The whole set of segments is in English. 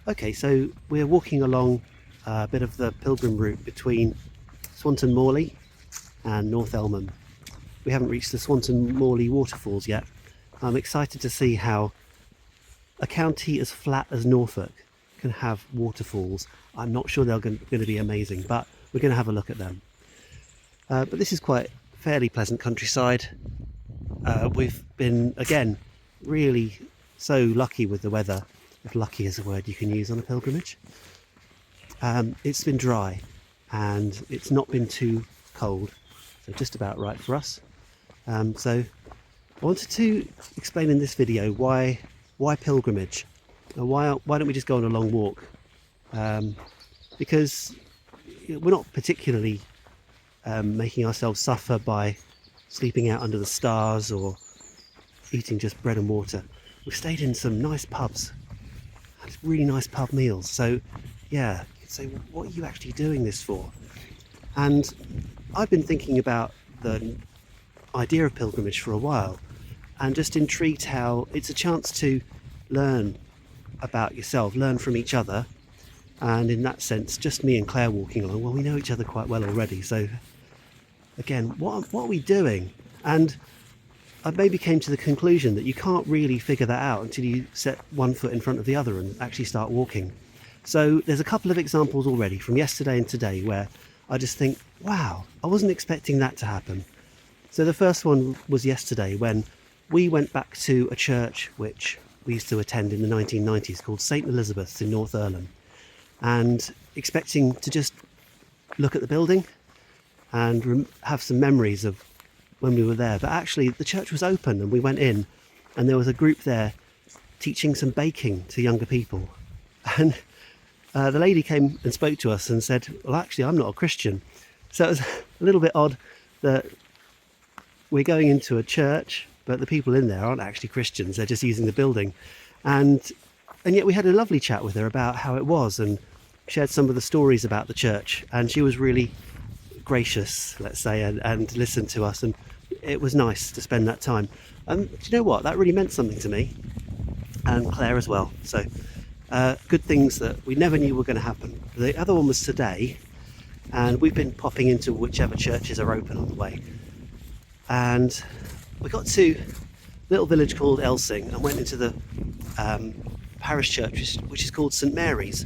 Okay, so we're walking along a bit of the pilgrim route between Swanton Morley and North Elmham. We haven't reached the Swanton Morley waterfalls yet. I'm excited to see how a county as flat as Norfolk can have waterfalls. I'm not sure they're going to be amazing, but we're going to have a look at them. But this is quite fairly pleasant countryside. We've been, again, really so lucky with the weather, if lucky is a word you can use on a pilgrimage. It's been dry and it's not been too cold, so just about right for us. So I wanted to explain in this video why pilgrimage. Why don't we just go on a long walk? Because we're not particularly making ourselves suffer by sleeping out under the stars or eating just bread and water. We've stayed in some nice pubs, had really nice pub meals. So yeah, you'd say, what are you actually doing this for? And I've been thinking about the idea of pilgrimage for a while, and just intrigued how it's a chance to learn about yourself, learn from each other. And in that sense, just me and Claire walking along, well, we know each other quite well already. So again, what are we doing? And I maybe came to the conclusion that you can't really figure that out until you set one foot in front of the other and actually start walking. So there's a couple of examples already from yesterday and today where I just think, wow, I wasn't expecting that to happen. So the first one was yesterday when we went back to a church which we used to attend in the 1990s called St Elizabeth's in North Earlham, and expecting to just look at the building and have some memories of when we were there. But actually the church was open and we went in and there was a group there teaching some baking to younger people. And the lady came and spoke to us and said, well, actually, I'm not a Christian. So it was a little bit odd that we're going into a church, but the people in there aren't actually Christians. They're just using the building. And yet we had a lovely chat with her about how it was and shared some of the stories about the church. And she was really gracious, let's say, and listened to us. And it was nice to spend that time. And do you know what? That really meant something to me and Claire as well. So good things that we never knew were going to happen. The other one was today, and we've been popping into whichever churches are open on the way. And we got to a little village called Elsing and went into the parish church, which is called St Mary's.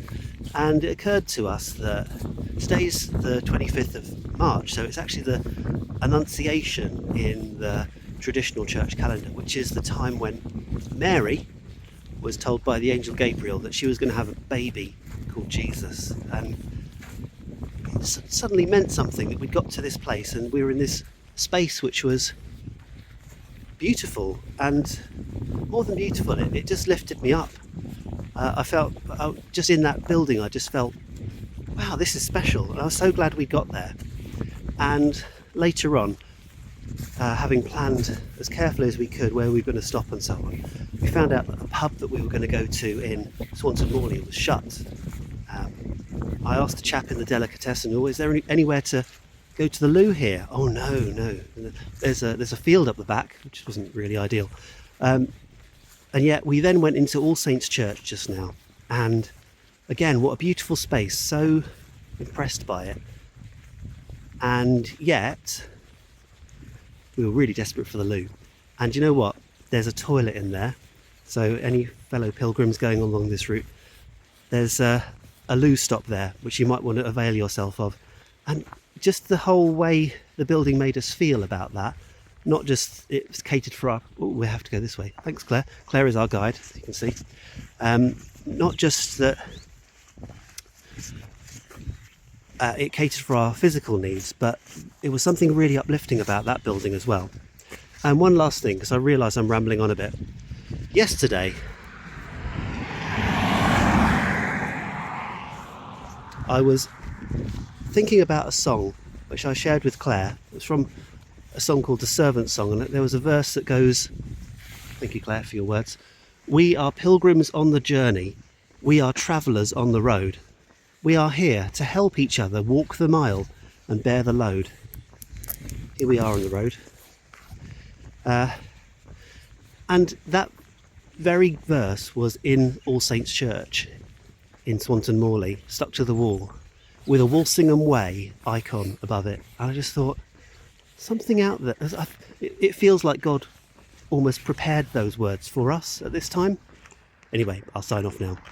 And it occurred to us that today's the 25th of March, so it's actually the Annunciation in the traditional church calendar, which is the time when Mary was told by the angel Gabriel that she was going to have a baby called Jesus. And it suddenly meant something that we got to this place and we were in this space which was beautiful, and more than beautiful, it just lifted me up. I felt, just in that building, I just felt, wow, this is special. And I was so glad we got there. And later on, having planned as carefully as we could where we were going to stop and so on, we found out that the pub that we were going to go to in Swanton Morley was shut. I asked the chap in the delicatessen, oh, is there anywhere to go to the loo here? Oh no, there's a field up the back, which wasn't really ideal. And yet we then went into All Saints Church just now, and again, what a beautiful space, so impressed by it. And yet we were really desperate for the loo. And you know what? There's a toilet in there. So any fellow pilgrims going along this route, there's a loo stop there, which you might want to avail yourself of. And just the whole way the building made us feel about that, not just it's catered for our, oh, we have to go this way. Thanks, Claire. Claire is our guide, as you can see. Not just that it catered for our physical needs, but it was something really uplifting about that building as well. And one last thing, because I realise I'm rambling on a bit. Yesterday, I was thinking about a song which I shared with Claire. It was from a song called The Servant Song, and there was a verse that goes, thank you, Claire, for your words, "We are pilgrims on the journey, we are travellers on the road. We are here to help each other walk the mile and bear the load." Here we are on the road. And that very verse was in All Saints Church. in Swanton Morley, stuck to the wall, with a Walsingham Way icon above it. And I just thought, something out there, it feels like God almost prepared those words for us at this time. Anyway, I'll sign off now.